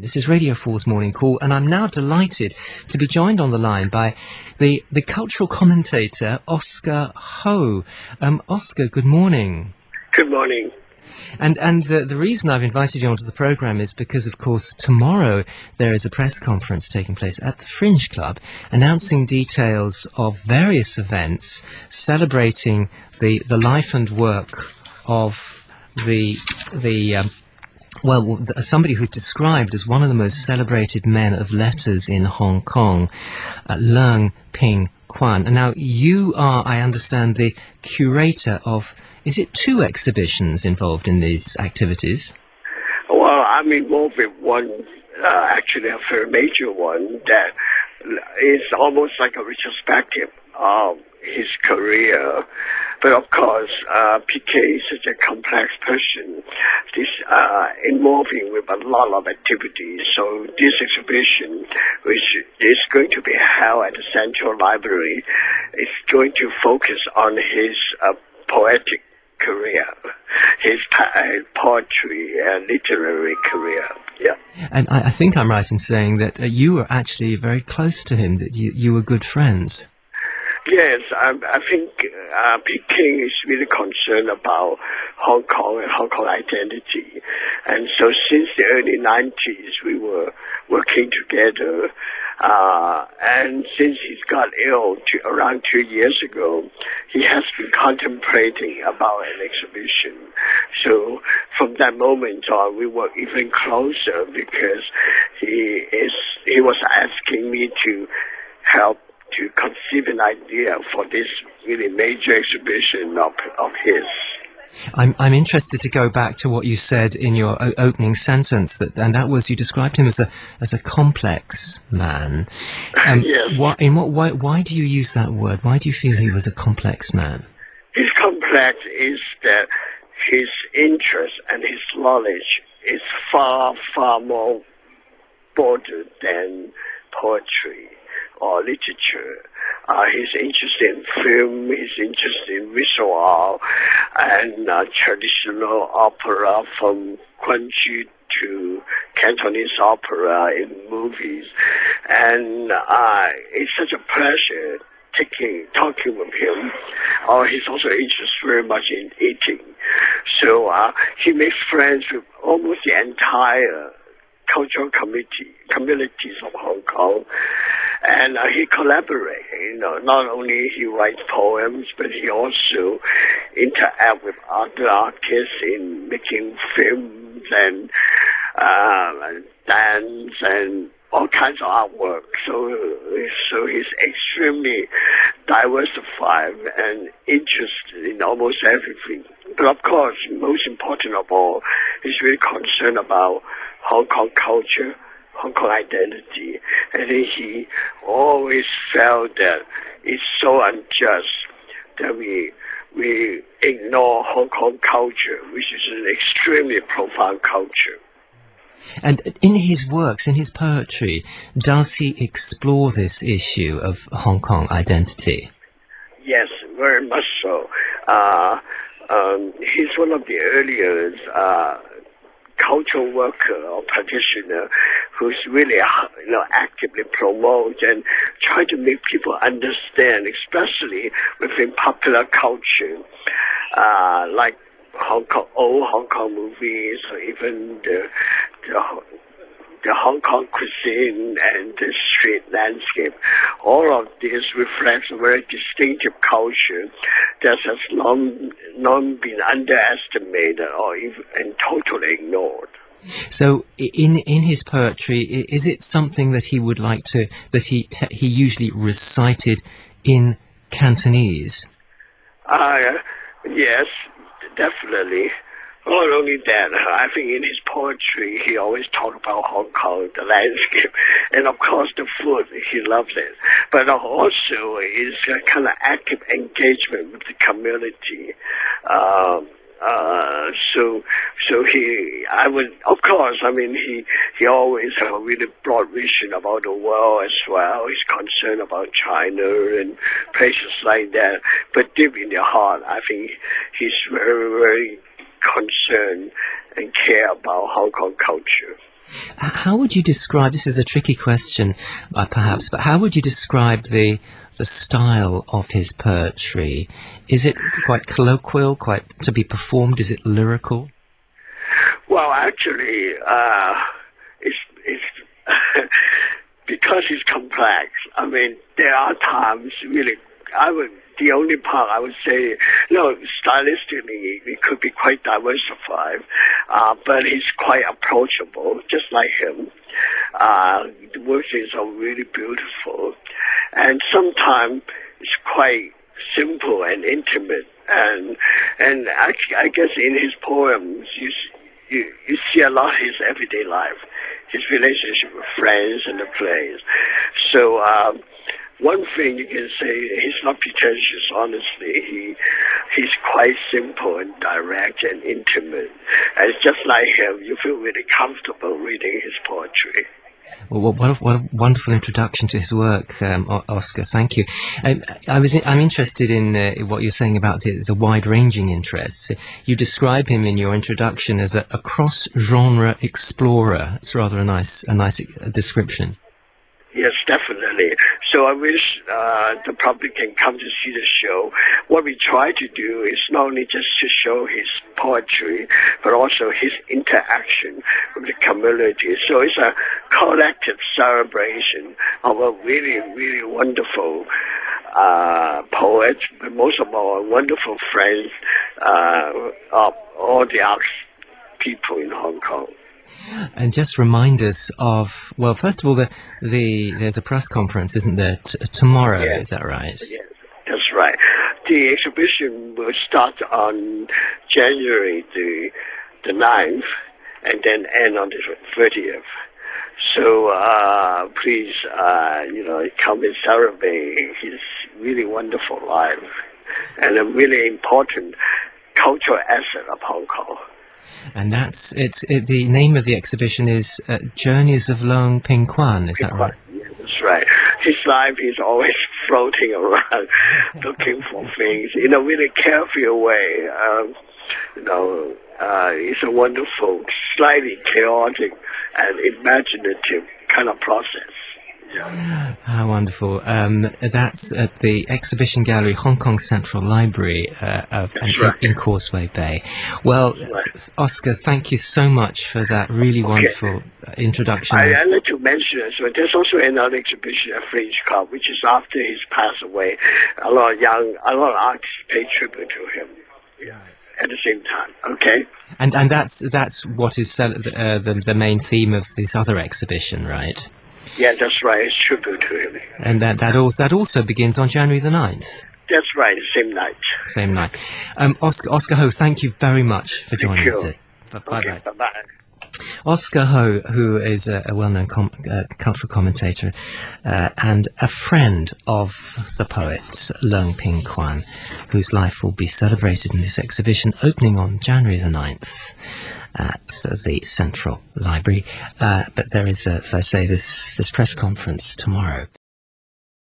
This is Radio 4's Morning Call, and I'm now delighted to be joined on the line by the cultural commentator, Oscar Ho. Oscar, good morning. Good morning. And the reason I've invited you onto the programme is because, of course, tomorrow there is a press conference taking place at the Fringe Club announcing details of various events celebrating the life and work of somebody who's described as one of the most celebrated men of letters in Hong Kong, Leung Ping Kwan. And now you are, I understand, the curator of, is it 2 exhibitions involved in these activities? Well, I'm involved with one, actually a very major one, that is almost like a retrospective of his career. But of course, PK is such a complex person, this involving with a lot of activities. So this exhibition, which is going to be held at the Central Library, is going to focus on his poetic career, his poetry and literary career. Yeah. And I think I'm right in saying that you were actually very close to him, that you were good friends. Yes, I think Peking is really concerned about Hong Kong and Hong Kong identity. And so since the early 90s, we were working together. And since he's got ill around 2 years ago, he has been contemplating about an exhibition. So from that moment on, we were even closer because he was asking me to help to conceive an idea for this really major exhibition of his. I'm interested to go back to what you said in your opening sentence, and that was you described him as a complex man. Yes. Why do you use that word? Why do you feel he was a complex man? His complex is that his interest and his knowledge is far, far more broader than poetry or literature. He's interested in film, he's interested in visual and traditional opera, from Kwanju to Cantonese opera in movies. And it's such a pleasure talking with him. He's also interested very much in eating. So he makes friends with almost the entire cultural communities of Hong Kong. And he collaborates, not only he writes poems, but he also interacts with other artists in making films and dance and all kinds of artwork. So he's extremely diversified and interested in almost everything. But of course, most important of all, he's really concerned about Hong Kong culture, Hong Kong identity. And he always felt that it's so unjust that we ignore Hong Kong culture, which is an extremely profound culture. And in his works, in his poetry, does he explore this issue of Hong Kong identity? Yes, very much so. He's one of the earliest cultural worker or practitioner who's really actively promote and try to make people understand, especially within popular culture, like old Hong Kong movies, or even the Hong Kong cuisine and the street landscape. All of this reflects a very distinctive culture that has long been underestimated or even totally ignored. So, in his poetry, is it something that he would like to, that he usually recited in Cantonese? Yes, definitely. Not only that, I think in his poetry, he always talked about Hong Kong, the landscape, and of course the food. He loves it. But also his kind of active engagement with the community. He always had a really broad vision about the world as well. He's concerned about China and places like that. But deep in the heart, I think he's very, very concerned and care about Hong Kong culture. How would you describe, this is a tricky question perhaps, but how would you describe the style of his poetry? Is it quite colloquial, quite to be performed? Is it lyrical? Well, actually, it's because it's complex. I mean, there are times really, the only part I would say, stylistically, it could be quite diversified, but he's quite approachable, just like him. The works are really beautiful, and sometimes it's quite simple and intimate, and I guess in his poems you see a lot of his everyday life, his relationship with friends and the plays. So one thing you can say, he's not pretentious, honestly. He's quite simple and direct and intimate. And it's just like him, you feel really comfortable reading his poetry. Well, what a wonderful introduction to his work, Oscar. Thank you. I'm interested in what you're saying about the wide-ranging interests. You describe him in your introduction as a cross-genre explorer. It's rather a nice description. Yes, definitely. So I wish the public can come to see the show. What we try to do is not only just to show his poetry, but also his interaction with the community. So it's a collective celebration of a really, really wonderful poet, but most of our wonderful friends of all the arts people in Hong Kong. And just remind us of, well, first of all, there's a press conference, isn't there, tomorrow, yes. Is that right? Yes, that's right. The exhibition will start on January the 9th and then end on the 30th. So please, come and celebrate his really wonderful life and a really important cultural asset of Hong Kong. And the name of the exhibition is Journeys of Leung Ping Quan, is that right? Yeah, that's right. His life is always floating around, looking for things in a really carefree way. It's a wonderful, slightly chaotic and imaginative kind of process. Yeah. How wonderful. That's at the Exhibition Gallery, Hong Kong Central Library in Causeway Bay. Well, Oscar, thank you so much for that really wonderful introduction. I'd like to mention as well, there's also another exhibition at Fringe Club, which is after he's passed away. A lot of artists pay tribute to him. Yeah. At the same time, okay? And that's what is the main theme of this other exhibition, right? Yeah, that's right. It's tribute to him. And that also begins on January the 9th. That's right, the same night. Same night. Oscar Ho, thank you very much for joining us today. Bye-bye. Bye-bye. Oscar Ho, who is a well-known cultural commentator and a friend of the poet Leung Ping Quan, whose life will be celebrated in this exhibition opening on January the 9th. At the Central Library, but there is, as I say, this press conference tomorrow.